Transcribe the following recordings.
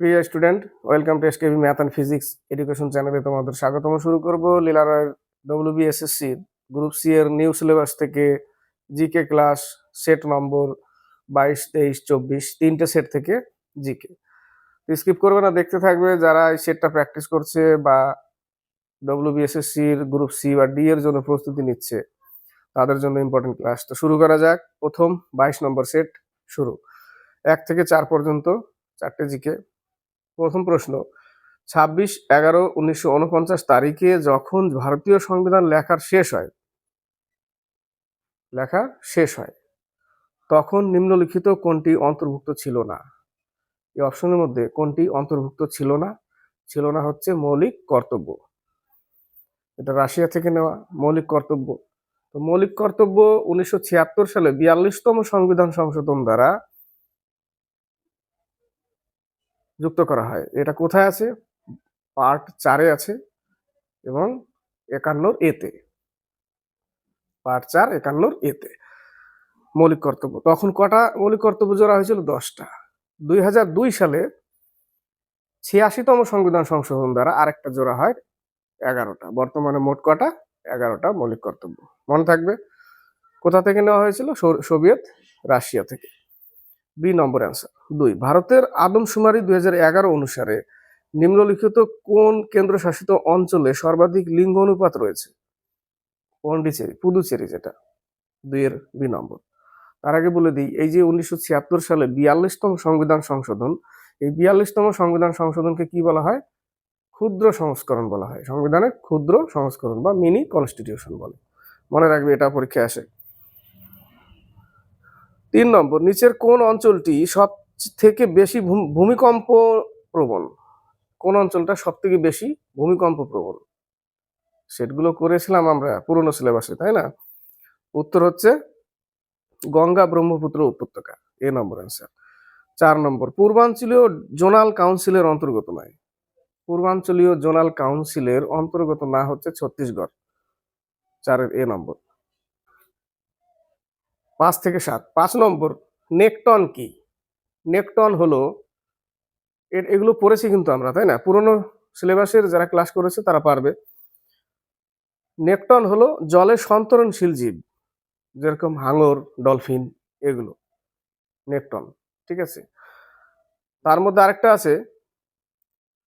প্রিয় student, welcome to SKB math and physics education চ্যানেলে তোমাদের স্বাগতম। শুরু করব লীলা রয়ের ডব্লিউবিএসএসসি গ্রুপ সি এর নিউ সিলেবাস থেকে জিকে ক্লাস সেট নম্বর 22, 23, 24 তিনটে সেট থেকে জিকে। স্কিপ করবে না, দেখতে থাকবে। যারা এই সেটটা প্র্যাকটিস করছে বা ডব্লিউবিএসএসসির গ্রুপ সি বা ডি এর জন্য প্রস্তুতি নিচ্ছে, তাদের জন্য ইম্পর্টেন্ট ক্লাস। তো শুরু করা যাক। প্রথম 22 নম্বর সেট শুরু। 1 থেকে 4 পর্যন্ত চারটে জিকে। প্রথম প্রশ্ন, 26/11/1949 তারিখে যখন ভারতীয় সংবিধান লেখা শেষ হয় তখন নিম্নলিখিত কোনটি অন্তর্ভুক্ত ছিল না? এই অপশনের মধ্যে কোনটি অন্তর্ভুক্ত ছিল না? ছিল না হচ্ছে মৌলিক কর্তব্য। এটা রাশিয়া থেকে নেওয়া মৌলিক কর্তব্য। তো মৌলিক কর্তব্য 1976 সালে 42তম সংবিধান সংশোধন দ্বারা যুক্ত করা হয়। এটা কোথায় আছে? পার্ট 4-এ আছে এবং 51 এতে। পার্ট 4 51 এতে মৌলিক কর্তব্য। তখন কটা মৌলিক কর্তব্য জোড়া হয়েছিল? 10টা। 2002 সালে 86তম সংবিধান সংশোধন দ্বারা আরেকটা জোড়া হয় 11টা। বর্তমানে মোট কটা? 11টা মৌলিক কর্তব্য। মনে থাকবে। কোথা থেকে নেওয়া হয়েছিল? সোভিয়েত রাশিয়া থেকে। বি নম্বর অ্যান্সার 2। ভারতের আদমশুমারি 2011 অনুসারে নিম্নলিখিত কোন কেন্দ্রশাসিত অঞ্চলে সর্বাধিক লিঙ্গ অনুপাত রয়েছে? পুদুচেরি, যেটা 2 এর বি নম্বর। তার আগে বলে দিই, এই যে 1976 সালে 42তম সংবিধান সংশোধন, এই 42তম সংবিধান সংশোধনকে কি বলা হয়? ক্ষুদ্র সংস্করণ বলা হয়। সংবিধানের ক্ষুদ্র সংস্করণ বা মিনি কনস্টিটিউশন বলে। মনে রাখবে, এটা পরীক্ষায় আসে। 3 নম্বর, নিচের কোন অঞ্চলটি সব থেকে বেশি ভূমিকম্প প্রবণ? কোন অঞ্চলটা সব থেকে বেশি ভূমিকম্প প্রবণ? সেটগুলো করেছিলাম আমরা পুরনো সিলেবাসে, তাই না? উত্তর হচ্ছে গঙ্গা ব্রহ্মপুত্র উপত্যকা। এ নম্বর অ্যান্সার। 4 নম্বর, পূর্বাঞ্চলীয় জোনাল কাউন্সিলের অন্তর্গত নয়। পূর্বাঞ্চলীয় জোনাল কাউন্সিলের অন্তর্গত না হচ্ছে ছত্তিশগড়। 4-এর এ নম্বর। 5 থেকে 7। 5 নম্বর, নেকটন কি? নেকটন হলো, এগুলো পড়েছি কিন্তু আমরা, তাই না? পুরনো সিলেবাসের যারা ক্লাস করেছে তারা পারবে। নেকটন হলো জলে সন্তরণশীল জীব, যেরকম হাঙর, ডলফিন, এগুলো নেকটন। ঠিক আছে। তার মধ্যে আরেকটা আছে,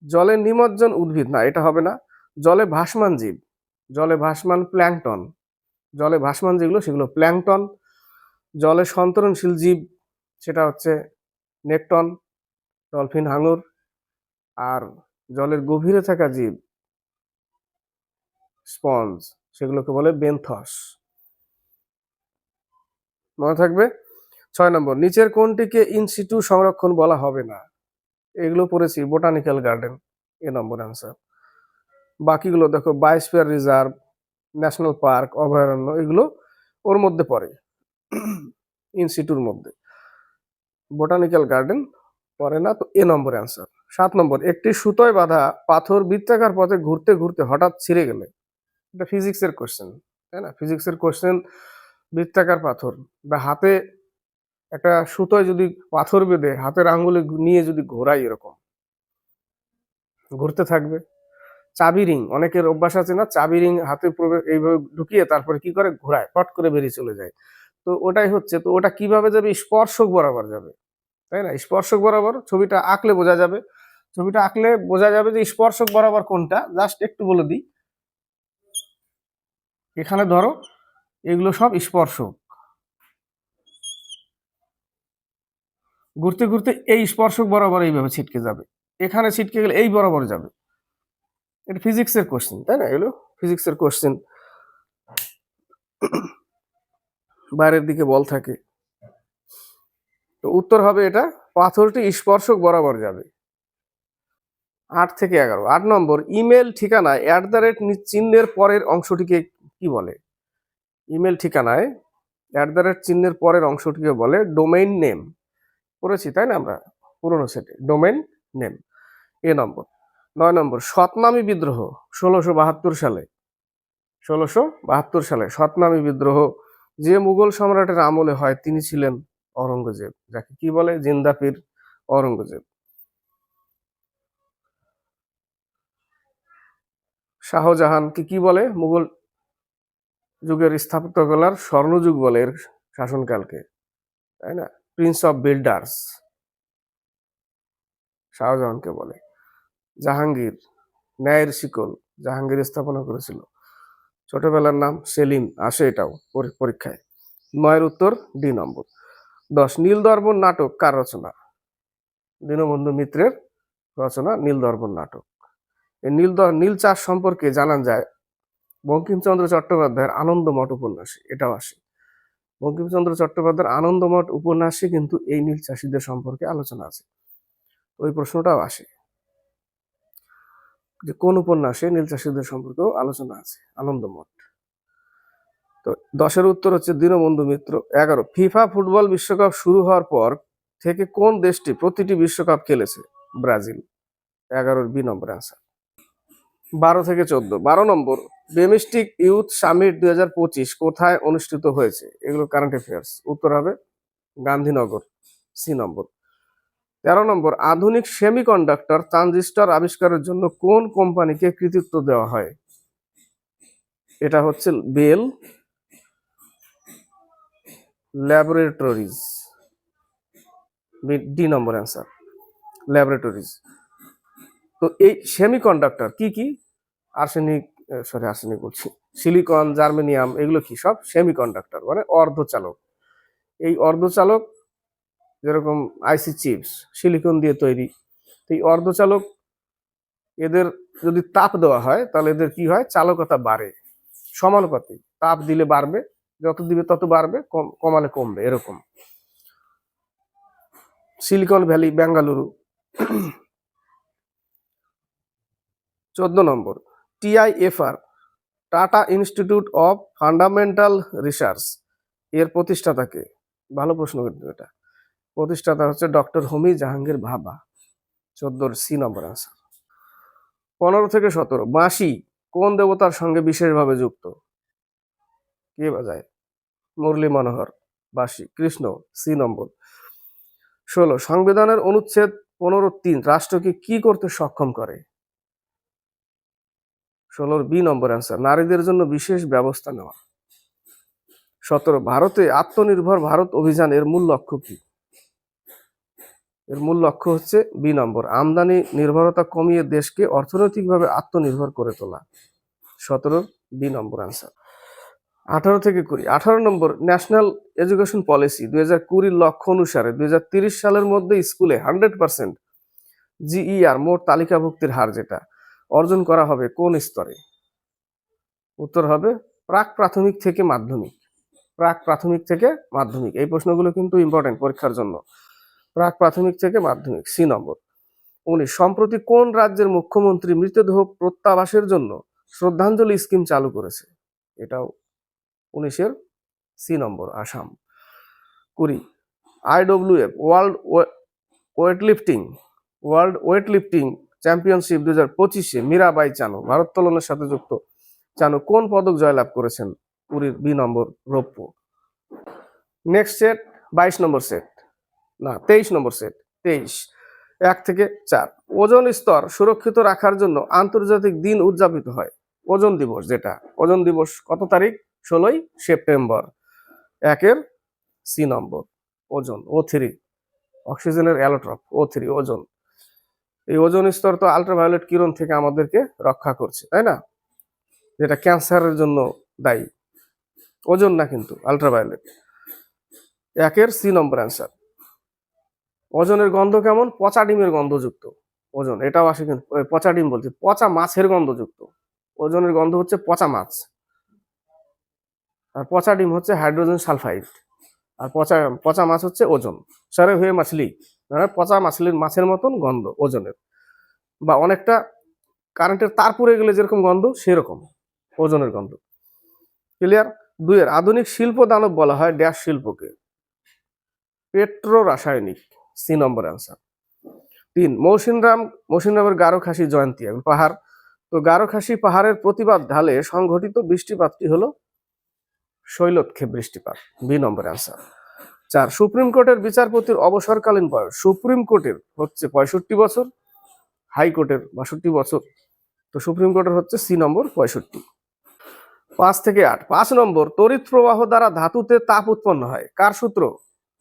জলে নিমজ্জন উদ্ভিদ। না, এটা হবে না। জলে ভাসমান জীব, জলে ভাসমান প্ল্যাংটন। জলে ভাসমান যেগুলো সেগুলো প্ল্যাংটন। জলে সন্তরণশীল জীব সেটা হচ্ছে নেকটন, ডলফিন, হাঙর। আর জলের গভীরে থাকা জীব, স্পঞ্জ, সেগুলোকে বলে বেন্থস। মনে থাকবে। 6 নম্বর, নিচের কোনটিকে ইনসিটু সংরক্ষণ বলা হবে না? এগুলো পড়েছি, বোটানিক্যাল গার্ডেন। এ নম্বর অ্যান্সার। বাকিগুলো দেখো, বায়োস্ফিয়ার রিজার্ভ, ন্যাশনাল পার্ক, অভয়ারণ্য, এগুলো ওর মধ্যে পড়ে, ইনসিটুর মধ্যে। বোটানিক্যাল গার্ডেন পড়ে না। তো এ নম্বর অ্যান্সার। 7 নম্বর, একটি সুতোয় বাঁধা পাথর বৃত্তাকার পথে ঘুরতে ঘুরতে হঠাৎ ছিঁড়ে গেলে। এটা ফিজিক্সের কোশ্চেন, তাই না? ফিজিক্সের কোশ্চেন। বৃত্তাকার পাথর বা হাতে একটা সুতোয় যদি পাথর বেঁধে হাতের আঙ্গুলে নিয়ে যদি ঘোরাই, এরকম ঘুরতে থাকবে। চাবি রিং, অনেকের অভ্যাস আছে না, চাবি রিং হাতে এইভাবে ঢুকিয়ে তারপরে কি করে? ঘোরায়, পট করে বেরিয়ে চলে যায়। তো ওটাই হচ্ছে। তো ওটা কিভাবে যাবে? স্পর্শক বরাবর যাবে, তাই না? স্পর্শক বরাবর। ছবিটা আঁকলে বোঝা যাবে। ছবিটা আঁকলে বোঝা যাবে যে স্পর্শক বরাবর কোনটা। জাস্ট একটু বলে দিই, এখানে ধরো এগুলো সব স্পর্শক। ঘুরতে ঘুরতে এই স্পর্শক বরাবর এইভাবে ছিটকে যাবে। এখানে ছিটকে গেলে এই বরাবর যাবে। এটা ফিজিক্সের কোশ্চেন, তাই না? এগুলো ফিজিক্সের কোশ্চেন। বাইরের দিকে বল থাকে। তো উত্তর হবে এটা, পাথরটি স্পর্শক বরাবর যাবে। 8 থেকে 11। 8 নম্বর, ইমেল ঠিকানায় চিহ্নের পরের অংশটিকে কি বলে? ইমেল ঠিকানায় চিহ্নের পরের অংশটিকে বলে ডোমেইন নেম। পড়েছি, তাই না আমরা পুরনো সেটে, ডোমেইন নেম। এ নম্বর। 9 নম্বর, সতনামী বিদ্রোহ 1672 সালে 1672 সালে সতনামী বিদ্রোহ যে মুঘল সম্রাটের আমলে হয় তিনি ছিলেন অরঙ্গজেব, যাকে কি বলে? জিন্দাপীর, অরঙ্গজেব। শাহজাহানকে কি বলে মুঘল যুগের স্থাপত্যকলার স্বর্ণযুগ বলে এর শাসনকালকে, তাই না? প্রিন্স অফ বিল্ডার্স শাহজাহানকে বলে। জাহাঙ্গীর, ন্যায়ের শিকল জাহাঙ্গীর স্থাপনা করেছিল। ছোটবেলার নাম সেলিম, আসে এটাও পরীক্ষায়। 9 উত্তর ডি নম্বর। 10 নীলদর্পণ নাটক কার রচনা? দীনবন্ধু মিত্রের রচনা নীলদর্পণ নাটক। এই নীল চাষ সম্পর্কে জানা যায় বঙ্কিমচন্দ্র চট্টোপাধ্যায়ের আনন্দমঠ উপন্যাসে, এটাও আসে। বঙ্কিমচন্দ্র চট্টোপাধ্যায়ের আনন্দমঠ উপন্যাসে কিন্তু এই নীল চাষীদের সম্পর্কে আলোচনা আছে, ওই প্রশ্নটাও আসে যে কোন উপন্যাসে নীল চাষীদের সম্পর্কেও আলোচনা আছে, আনন্দমঠ। তো 10 উত্তর হচ্ছে দীনবন্ধু মিত্র। 11 ফিফা ফুটবল বিশ্বকাপ শুরু হওয়ার পর থেকে কোন দেশটি প্রতিটি বিশ্বকাপ খেলেছে? ব্রাজিল। 11 বি নম্বর আনসার। 12 থেকে 14। 12 নম্বর ডোমেস্টিক ইউথ সামিট 2025 কোথায় অনুষ্ঠিত হয়েছে? এগুলো কারেন্ট অ্যাফেয়ার্স, উত্তর হবে গান্ধীনগর, সি নম্বর। 13 নম্বর আধুনিক সেমিকন্ডাক্টর ট্রানজিস্টর আবিষ্কারের জন্য কোন কোম্পানিকে কৃতিত্ব দেওয়া হয়? এটা হচ্ছে বেল ল্যাবরেটরিজ, ডি নম্বর অ্যান্সার, ল্যাবরেটরিজ। তো এই সেমিকন্ডাক্টর কি কি? আর্সেনিক বলছি, সিলিকন, জার্মেনিয়াম, এগুলো কি সব সেমিকন্ডাক্টর, মানে অর্ধচালক। এই অর্ধচালক যেরকম আইসি চিপস সিলিকন দিয়ে তৈরি, এই অর্ধচালক এদের যদি তাপ দেওয়া হয় তাহলে এদের কি হয়? চালকতা বাড়ে, সমানুপাতিক। তাপ দিলে বাড়বে, যত দিবে তত বাড়বে, কমালে কমবে, এরকম। Silicon Valley Bengaluru. 14 number TIFR Tata Institute of Fundamental Research এর প্রতিষ্ঠাতাকে? ভালো প্রশ্ন কিন্তু এটা। প্রতিষ্ঠাতা হচ্ছে ডক্টর হোমি জাহাঙ্গীর ভাবা। 14 সি নম্বর আনসার। 15 থেকে 17 বাঁশি কোন দেবতার সঙ্গে বিশেষভাবে যুক্ত? কে বাজায়? মুরলী মনোহর। বাঁশি কৃষ্ণ, সি নম্বর। 16 সংবিধানের অনুচ্ছেদ 15(3) রাষ্ট্রকে কি করতে সক্ষম করে? 16 বি নম্বর অ্যান্সার, নারীদের জন্য বিশেষ ব্যবস্থা নেওয়া। 17 ভারতে আত্মনির্ভর ভারত অভিযান এর মূল লক্ষ্য কি? এর মূল লক্ষ্য হচ্ছে বি নম্বর, আমদানি নির্ভরতা কমিয়ে দেশকে অর্থনৈতিকভাবে আত্মনির্ভর করে তোলা। 17 বি নম্বর আনসার। 18 থেকে 20। 18 নম্বর ন্যাশনাল এডুকেশন পলিসি 2020 লক্ষ্য অনুসারে 2030 সালের মধ্যে স্কুলে 100% GER মোট তালিকাভুক্তির হার যেটা অর্জন করা হবে কোন স্তরে? উত্তর হবে প্রাক প্রাথমিক থেকে মাধ্যমিক। প্রাক প্রাথমিক থেকে মাধ্যমিক, এই প্রশ্নগুলো কিন্তু ইম্পর্টেন্ট পরীক্ষার জন্য। প্রাক প্রাথমিক থেকে মাধ্যমিক, সি নম্বর। 19 সম্প্রতি কোন রাজ্যের মুখ্যমন্ত্রী মৃতদেহ প্রত্যাবাসের জন্য শ্রদ্ধাঞ্জলি স্কিম চালু করেছে? এটাও 19-এর C number, Assam. 20 IWF world weightlifting championship 2025-এ মীরাবাই চানু ভারোত্তোলনের সাথে যুক্ত চানু কোন পদক জয়লাভ করেছেন? 20 বি নম্বর, রৌপ্য। নেক্সট সেট 22 নম্বর সেট, না 23 নম্বর সেট। 23 1 থেকে 4 ওজোন স্তর সুরক্ষিত রাখার জন্য আন্তর্জাতিক দিন উদযাপিত হয়। ওজোন দিবস যেটা, ওজোন দিবস কত তারিখ? 16ই সেপ্টেম্বর। 1-এর সি নম্বর, ওজোন O3, অক্সিজেনের অ্যালোট্রপ O3 ওজোন। এই ওজোন স্তর তো আল্ট্রাভায়োলেট কিরণ থেকে আমাদেরকে রক্ষা করছে, তাই না? যেটা ক্যান্সারের জন্য দায়ী, ওজোন না কিন্তু আল্ট্রাভায়োলেট। 1-এর সি নম্বর অ্যান্সার। ওজনের গন্ধ কেমন? পচা ডিমের গন্ধযুক্ত ওজন, এটাও আসে কিন্তু। পচা ডিম বলছি, পচা মাছের গন্ধযুক্ত। ওজনের গন্ধ হচ্ছে পচা মাছ, আর পচা ডিম হচ্ছে হাইড্রোজেন সালফাইড, আর পচা মাছ হচ্ছে ওজন। সরে হয়ে মাছলি, মানে পচা মাছের মতন গন্ধ ওজনের, বা অনেকটা কারেন্টের তার পুড়ে গেলে যেরকম গন্ধ সেরকম ওজনের গন্ধ। ক্লিয়ার? 2-এর আধুনিক শিল্প দানব বলা হয় ড্যাশ শিল্পকে? পেট্রো রাসায়নিক, সি নম্বর অ্যান্সার। 3 মৌসিনরামের গারো খাসি জয়ন্তী পাহাড়, তো গারো খাসি পাহাড়ের প্রতিবাদ ঢালে সংঘটিত বৃষ্টিপাতটি হলো শৈলক্ষে বৃষ্টিপাত, বি নম্বর অ্যান্সার। 4 সুপ্রিম কোর্টের বিচারপতির অবসরকালীন বয়স? সুপ্রিম কোর্টের হচ্ছে 65 বছর, হাইকোর্টের 62 বছর। তো তো সুপ্রিম কোর্টের হচ্ছে সি নম্বর 65। 5 থেকে 8, 5 নম্বর, তড়িৎ প্রবাহ দ্বারা ধাতুতে তাপ উৎপন্ন হয়, কার সূত্র?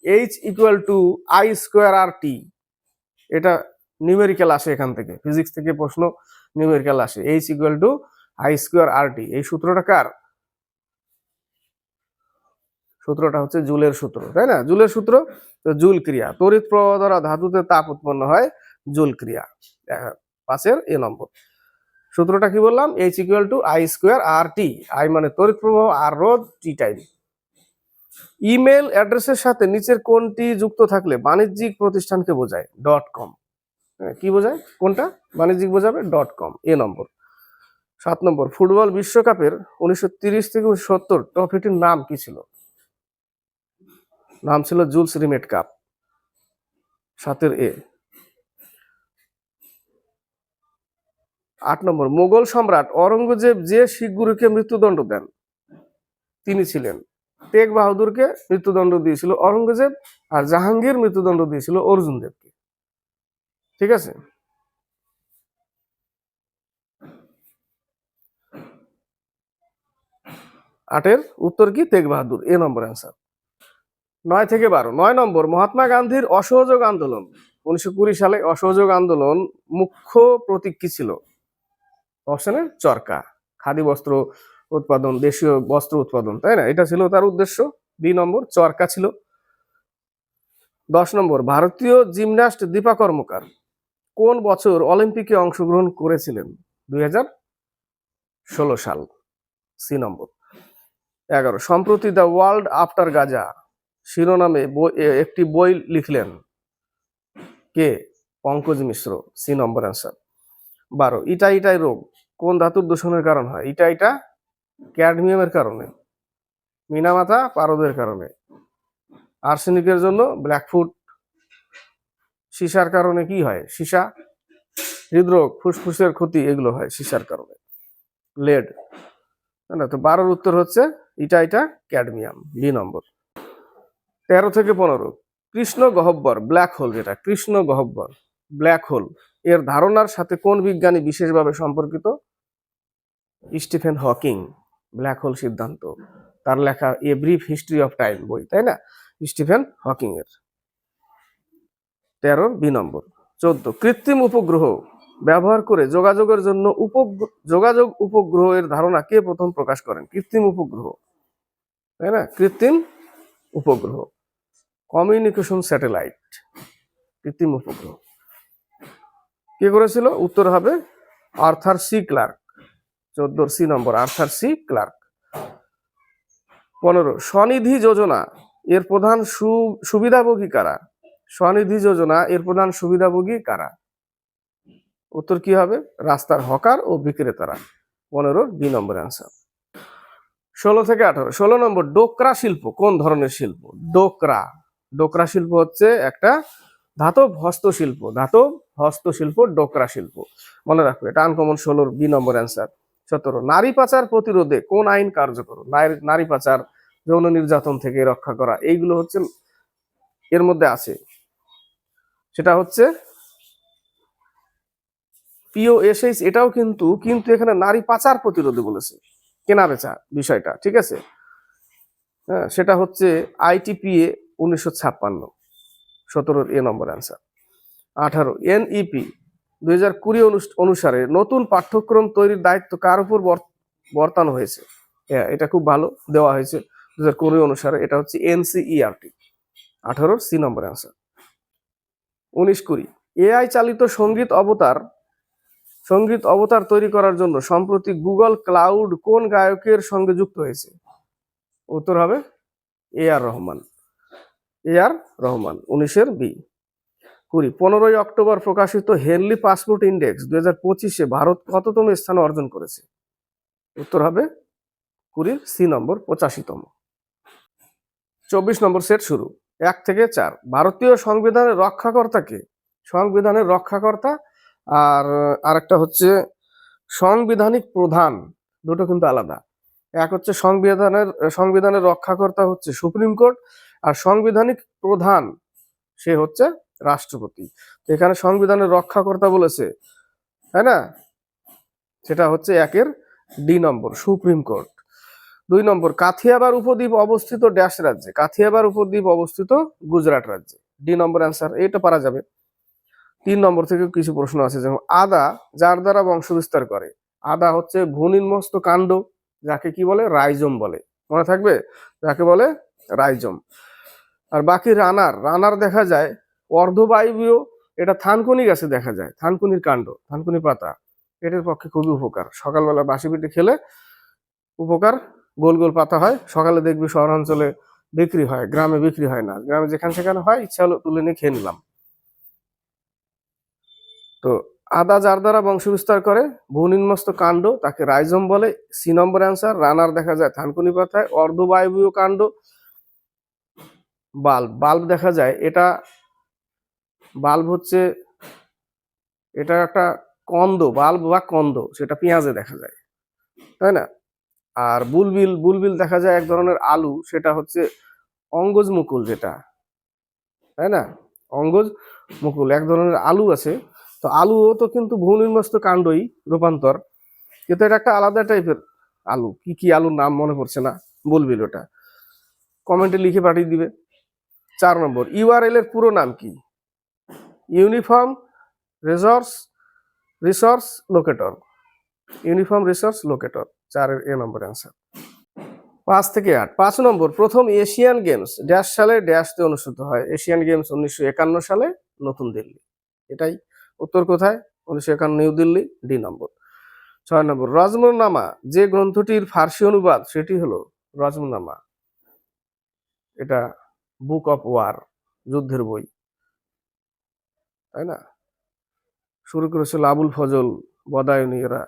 H equal to I square R T. এটা নিউমেরিক্যাল আসে, এখান থেকে ফিজিক্স থেকে প্রশ্ন নিউমেরিক্যাল আসে। H equal to I square R T, এই সূত্রটা কার? সূত্রটা হচ্ছে জুলের সূত্র, তাই না? জুলের সূত্র। তো জুল ক্রিয়া, তড়িৎ প্রবাহ দ্বারা ধাতুতে তাপ উৎপন্ন হয়, জুল ক্রিয়া। 5-এর এ নম্বর। সূত্রটা কি বললাম? H equal to I square R T. আই মানে তড়িৎ প্রবাহ, আর রোধ, টি টাইম। ইমেল অ্যাড্রেসের সাথে নিচের কোনটি যুক্ত থাকলে বাণিজ্যিক প্রতিষ্ঠানকে বোঝায়? .com। কি বোঝায়? কোনটা বাণিজ্যিক বোঝাবে? .com, এ নম্বর। 7 নম্বর, ফুটবল বিশ্বকাপের 1930 থেকে 1970 ট্রফিটির নাম কি ছিল? নাম ছিল জুলস রিমেট কাপ। 7-এর এ। 8 নম্বর, মোগল সম্রাট অরঙ্গজেব যে শিখ গুরুকে মৃত্যুদণ্ড দেন তিনি ছিলেন? তেগ বাহাদুরকে মৃত্যুদণ্ড দিয়েছিল অরঙ্গজেব, আর জাহাঙ্গীর মৃত্যুদণ্ড দিয়েছিল অর্জুন দেবকে। ঠিক আছে? আটের উত্তর কি? তেগ বাহাদুর, এ নম্বর অ্যান্সার। 9 থেকে 12, 9 নম্বর, মহাত্মা গান্ধীর অসহযোগ আন্দোলন 1920 সালে, অসহযোগ আন্দোলন মুখ্য প্রতীক কি ছিল? অপশনে চরকা, খাদি বস্ত্র উৎপাদন, দেশীয় বস্ত্র উৎপাদন, তাই না? এটা ছিল তার উদ্দেশ্য। বি নম্বর, চরকা ছিল। 10 নম্বর, ভারতীয় জিমন্যাস্ট দীপা কর্মকার কোন বছর অলিম্পিকে অংশগ্রহণ করেছিলেন? 2016 সাল, সি নম্বর। 11, সম্প্রতি দ্য ওয়ার্ল্ড আফটার গাজা শিরোনামে একটি বই লিখলেন কে? পঙ্কজ মিশ্র, সি নম্বর অ্যান্সার। 12, ইটা ইটাই রোগ কোন ধাতুর দূষণের কারণ হয়? ইটা ইটা ক্যাডমিয়ামের কারণে, মিনামাথা পারদের কারণে, আর্সেনিকের জন্য ব্ল্যাকফুট, সীসার কারণে কি হয়? সীসা, হৃদরোগ, ফুসফুসের ক্ষতি, এগুলো হয় সীসার কারণে। লেড, না? তো 12-র উত্তর হচ্ছে ইটা ইটা ক্যাডমিয়াম, বি নম্বর। 13 থেকে 15, কৃষ্ণ গহ্বর ব্ল্যাক হোল, যেটা কৃষ্ণ গহ্বর ব্ল্যাক হোল এর ধারণার সাথে কোন বিজ্ঞানী বিশেষভাবে সম্পর্কিত? Stephen Hawking. ব্ল্যাক হোল সিদ্ধান্ত, তার লেখা a brief history of time বই, তাই না? স্টিফেন হকিং এর। 13 বি নম্বর। 14, কৃত্রিম উপগ্রহ ব্যবহার করে যোগাযোগের জন্য যোগাযোগ উপগ্রহ এর ধারণা কে প্রথম প্রকাশ করেন? কৃত্রিম উপগ্রহ, তাই না? কৃত্রিম উপগ্রহ, কমিউনিকেশন স্যাটেলাইট, কৃত্রিম উপগ্রহ কে করেছিল? উত্তর হবে আর্থার সি ক্লার্ক। 14 সি নম্বর, আর্থার সি ক্লার্ক। 15, স্বনিধি যোজনা এর প্রধান সুবিধাভোগী কারা? স্বনিধি যোজনা এর প্রধান সুবিধাভোগী কারা? উত্তর কি হবে? রাস্তার হকার ও বিক্রেতারা। 15 বি নম্বর অ্যান্সার। 16 থেকে 18, 16 নম্বর, ডোকরা শিল্প কোন ধরনের শিল্প? ডোকরা, ডোকরা শিল্প হচ্ছে একটা ধাতব হস্তশিল্প, ধাতব হস্তশিল্প ডোকরা শিল্প, মনে রাখবে এটা আনকমন। 16 বি নম্বর অ্যান্সার। 17, নারী পাচার প্রতিরোধে কোন আইন কার্যকর? নারী পাচার, যৌন নির্যাতন থেকে রক্ষা করা, এইগুলো হচ্ছে এর মধ্যে আছে। সেটা হচ্ছে POSH, এটাও কিন্তু এখানে নারী পাচার প্রতিরোধে বলেছে, কেনা বেচা বিষয়টা, ঠিক আছে? হ্যাঁ, সেটা হচ্ছে ITPA 1956, 17 এ নম্বর অ্যান্সার। 18, NEP 2020 অনুসারে নতুন পাঠ্যক্রম তৈরির দায়িত্ব কার উপর বর্তানো হয়েছে? হ্যাঁ, এটা খুব ভালো দেওয়া হয়েছে 2020 অনুসারে, এটা হচ্ছে NCERT। 18 সি নম্বর অ্যান্সার। 19-20, AI চালিত সঙ্গীত অবতার তৈরি করার জন্য সম্প্রতি গুগল ক্লাউড কোন গায়কের সঙ্গে যুক্ত হয়েছে? উত্তর হবে AR রহমান, AR রহমান। 19-এর বি। 20, 15 অক্টোবর প্রকাশিত হেনলি পাসপোর্ট ইন্ডেক্স 2025-এ ভারত কততম স্থান অর্জন করেছে? উত্তর হবে 20 সি নম্বর, 85তম। 24 নম্বর সেট শুরু, 1 থেকে 4, ভারতীয় সংবিধানের রক্ষাকর্তাকে? সংবিধানের রক্ষাকর্তা আর আরেকটা হচ্ছে সাংবিধানিক প্রধান, দুটো কিন্তু আলাদা। এক হচ্ছে সংবিধানের রক্ষাকর্তা হচ্ছে সুপ্রিম কোর্ট, আর সাংবিধানিক প্রধান সে হচ্ছে রাষ্ট্রপতি। এখানে সংবিধানের রক্ষাকর্তা বলেছে, তাই না? সেটা হচ্ছে 1-এর ডি নম্বর, সুপ্রিম কোর্ট। 2 নম্বর, কাথিয়াবার উপদ্বীপ অবস্থিত ড্যাশ রাজ্যে? কাথিয়াবার উপদ্বীপ অবস্থিত গুজরাট রাজ্যে। ডি নম্বর অ্যান্সার, এটা পারা যাবে। 3 নম্বর থেকে কিছু প্রশ্ন আছে, যেমন আদা যার দ্বারা বংশ বিস্তার করে? আদা হচ্ছে ভূনির্মস্ত কাণ্ড, যাকে কি বলে? রাইজোম বলে। মনে থাকবে, যাকে বলে রাইজোম। আর বাকি রানার দেখা যায় অর্ধবায়বীয়, এটা থানকুনি গাছে দেখা যায়, থানকুনির কাণ্ড, থানকুনি পাতা, পেটের পক্ষে খুবই উপকার। সকালবেলা বাসি পিঠে খেলে উপকার, গোল গোল পাতা হয়। সকালে দেখবি শহরাঞ্চলে বিক্রি হয়, গ্রামে বিক্রি হয় না। গ্রামে যেখানে সেখানে হয়, ইচ্ছা হলো তুলে নিয়ে খেয়ে নিলাম। তো আদা যার দ্বারা বংশ বিস্তার করে? ভূনির্মস্ত কাণ্ড, তাকে রাইজোম বলে। সি নম্বর অ্যান্সার। রানার দেখা যায় থানকুনি পাতায়। অর্ধবায়বীয় কাণ্ড বাল্ব দেখা যায়, এটা বাল্ব হচ্ছে, এটা একটা কন্দ, বাল্ব বা কন্দ, সেটা পেঁয়াজে দেখা যায়, তাই না? আর বুলবিল দেখা যায় এক ধরনের আলু, সেটা হচ্ছে অঙ্গজ মুকুল, যেটা, তাই না? অঙ্গজ মুকুল এক ধরনের আলু আছে। তো আলুও তো কিন্তু ভূনির্মস্ত কাণ্ডই রূপান্তর, কিন্তু এটা একটা আলাদা টাইপের আলু। কি আলুর নাম মনে পড়ছে না, বুলবিল, ওটা কমেন্টে লিখে পাঠিয়ে দিবে। 4 নম্বর, ইউআরএল এর পুরো নাম কি? Uniform resource locator. Uniform resource locator, 4-এর এ নম্বর অ্যান্সার। 5 থেকে 8। 5 নম্বর, প্রথম এশিয়ান গেমস ড্যাশ সালে ড্যাশতে অনুষ্ঠিত হয়? এশিয়ান গেমস 1951 সালে, নতুন দিল্লি। এটাই উত্তর কোথায়? 1951 নিউ দিল্লি, ডি নম্বর। 6 নম্বর, রজমনামা যে গ্রন্থটির ফার্সি অনুবাদ, সেটি হলো রজমনামা। এটা বুক অফ ওয়ার, যুদ্ধের বই, তাই না? শুরু করেছিল আবুল ফজল বদায়ুনি, এরা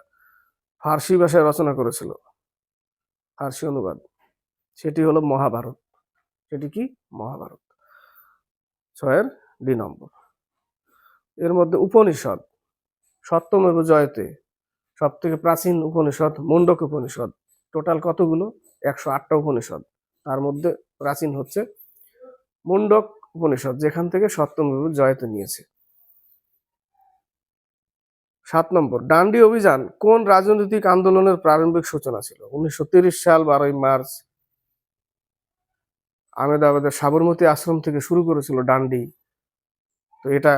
ফার্সি ভাষায় রচনা করেছিল, ফার্সি অনুবাদ। সেটি হলো মহাভারত। সেটি কি? মহাভারত। 6-এর ডি নম্বর। এর মধ্যে উপনিষদ, সত্যমেব জয়তে, সব থেকে প্রাচীন উপনিষদ মুন্ডক উপনিষদ। টোটাল কতগুলো? 108টা উপনিষদ। তার মধ্যে প্রাচীন হচ্ছে মুন্ডক উপনিষদ, যেখান থেকে সত্যমেব জয়তে নিয়েছে। 7 নম্বর, ডান্ডি অভিযান কোন রাজনৈতিক আন্দোলনের প্রারম্ভিক সূচনা ছিল? 1930 সাল 12ই মার্চ আহমেদাবাদের সাবরমতী আশ্রম থেকে শুরু করেছিল ডান্ডি। তো এটা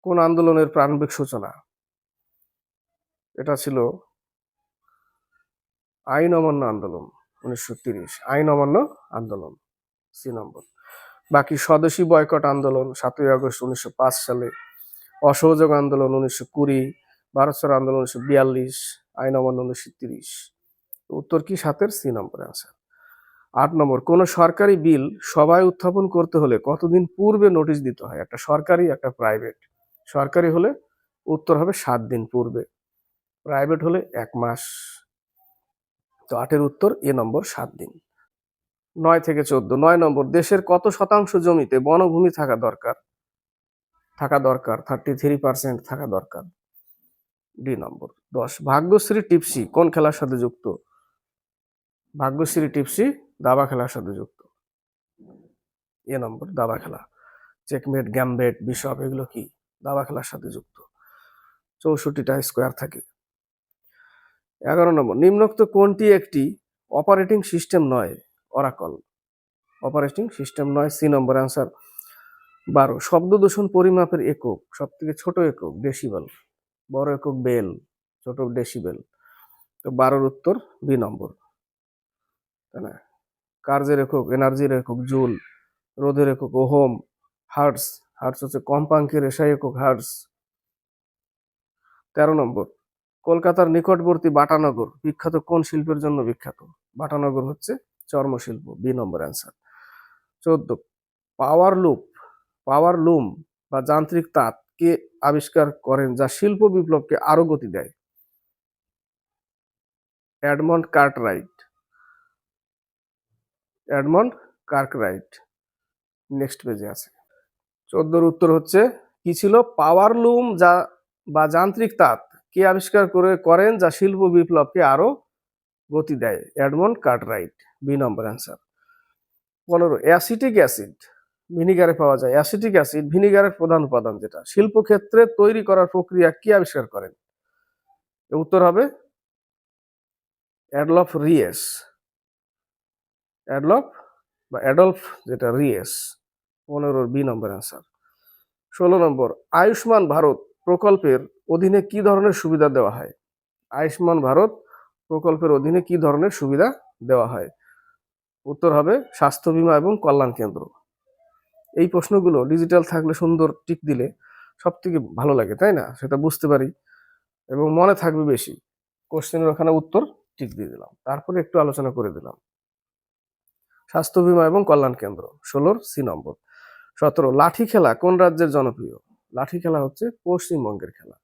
কোন আন্দোলনের প্রারম্ভিক সূচনা? এটা ছিল আইন অমান্য আন্দোলন, 1930 আইন অমান্য আন্দোলন, সি নম্বর। বাকি স্বদেশী বয়কট আন্দোলন 7ই আগস্ট 1905 সালে, অসহযোগ আন্দোলন 1920, ভারত ছাড়ো আন্দোলন 1942, আইন অমান্য 1930। উত্তর কি? 7-এর সি নম্বর অ্যান্সার। 8 নম্বর, কোন সরকারি বিল সভায় উত্থাপন করতে হলে কতদিন পূর্বে নোটিশ দিতে হয়? একটা সরকারি, একটা প্রাইভেট। সরকারি হলে উত্তর হবে 7 দিন পূর্বে, প্রাইভেট হলে 1 মাস। তো 8-এর উত্তর এ নম্বর, 7 দিন। 9 থেকে 14। 9 নম্বর, দেশের কত শতাংশ জমিতে বনভূমি থাকা দরকার? 33% থাকা দরকার, ডি নম্বর। 10, ভাগ্যশ্রী টিপসি কোন খেলার সাথে যুক্ত? ভাগ্যশ্রী টিপসি দাবা খেলার সাথে যুক্ত, এ নম্বর, দাবা খেলা। চেকমেট, গ্যামবেট, বিশপ, এগুলো কি? দাবা খেলার সাথে যুক্ত। 64টা স্কোয়ার থাকে। 11 নম্বর, নিম্নোক্ত কোনটি একটি অপারেটিং সিস্টেম নয়? অরাকল অপারেটিং সিস্টেম নয়, সি নম্বর অ্যান্সার। 12, শব্দ দূষণ পরিমাপের একক, সব থেকে ছোট একক ডেসিবেল, বড় একক বেল, ছোট ডেসিবেল। তো 12-র উত্তর বি নম্বর, তাই না? কার্যের একক, এনার্জির একক জুল, রোধের একক ওহম, হার্টস হচ্ছে কম্পাঙ্কের এসআই একক হার্টস। 13 নম্বর, কলকাতার নিকটবর্তী বাটানগর বিখ্যাত কোন শিল্পের জন্য বিখ্যাত? বাটানগর হচ্ছে চর্মশিল্প, বি নম্বর অ্যান্সার। 14, পাওয়ার লুম বা যান্ত্রিক তাঁত কে আবিষ্কার করেন যা শিল্প বিপ্লবকে আরো গতি দেয়? এডমন্ড কার্করাইট। নেক্সট পেজে আছে। 14-র উত্তর হচ্ছে কি ছিল? পাওয়ার লুম বা যান্ত্রিক তাঁত কে আবিষ্কার করেন যা শিল্প বিপ্লবকে আরো গতি দেয়? এডমন্ড কার্করাইট, বি নম্বর অ্যান্সার। 15, অ্যাসিটিক অ্যাসিড ভিনিগারে পাওয়া যায়। অ্যাসিটিক অ্যাসিড ভিনিগারের প্রধান উপাদান, যেটা শিল্পক্ষেত্রে তৈরি করার প্রক্রিয়া কি আবিষ্কার করেন? এর উত্তর হবে অ্যাডলফ রিয়েস। অ্যাডলফ যেটা রিয়েস। 15 বি নম্বর অ্যান্সার। 16 নম্বর, আয়ুষ্মান ভারত প্রকল্পের অধীনে কি ধরনের সুবিধা দেওয়া হয়? আয়ুষ্মান ভারত প্রকল্পের অধীনে কি ধরনের সুবিধা দেওয়া হয়? উত্তর হবে স্বাস্থ্য বীমা এবং কল্যাণ কেন্দ্র। এই প্রশ্নগুলো ডিজিটাল থাকলে সুন্দর টিক দিলে সব থেকে ভালো লাগে, তাই না? সেটা বুঝতে পারি এবং মনে থাকবে বেশি। কোশ্চেনের ওখানে উত্তর টিক দিয়ে দিলাম, তারপরে একটু আলোচনা করে দিলাম। স্বাস্থ্য বীমা এবং কল্যাণ কেন্দ্র 16 সি নম্বর। 17, লাঠি খেলা কোন রাজ্যের জনপ্রিয়? লাঠি খেলা হচ্ছে পশ্চিমবঙ্গের খেলা।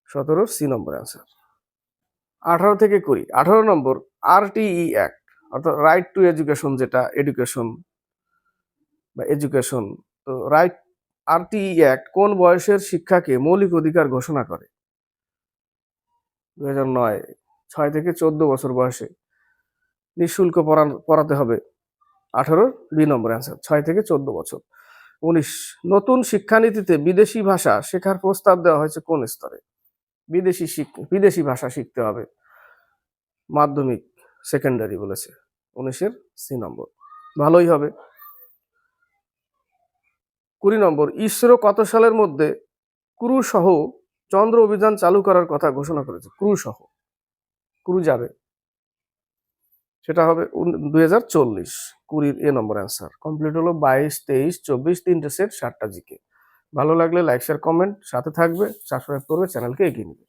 17 সি নম্বর অ্যান্সার। 18 থেকে 20, 18 নম্বর, RTE অ্যাক্ট অর্থাৎ রাইট টু এডুকেশন, যেটা এডুকেশন, তো RTE অ্যাক্ট কোন বয়সের শিক্ষাকে মৌলিক অধিকার ঘোষণা করে? 2009, 6 থেকে 14 বছর বয়সে নিঃশুল্ক পড়াতে হবে। 18 বি নম্বর অ্যান্সার, 6 থেকে 14 বছর। 19, নতুন শিক্ষানীতিতে বিদেশি ভাষা শেখার প্রস্তাব দেওয়া হয়েছে কোন স্তরে? বিদেশি ভাষা শিখতে হবে মাধ্যমিক, সেকেন্ডারি বলেছে। 19-এর সি নম্বর, ভালোই হবে। 20 নম্বর, ইসরো কত সালের মধ্যে ক্রু সহ চন্দ্র অভিযান চালু করার কথা ঘোষণা করেছে? ক্রু যাবে, সেটা হবে 2040। 20 এ নম্বর অ্যান্সার কমপ্লিট হলো। 22, 23, 24 তিনটে সেট, 7টা জিকে। ভালো লাগলে লাইক শেয়ার কমেন্ট সাথে থাকবে, সাবস্ক্রাইব করবে, চ্যানেলকে এগিয়ে নেবে।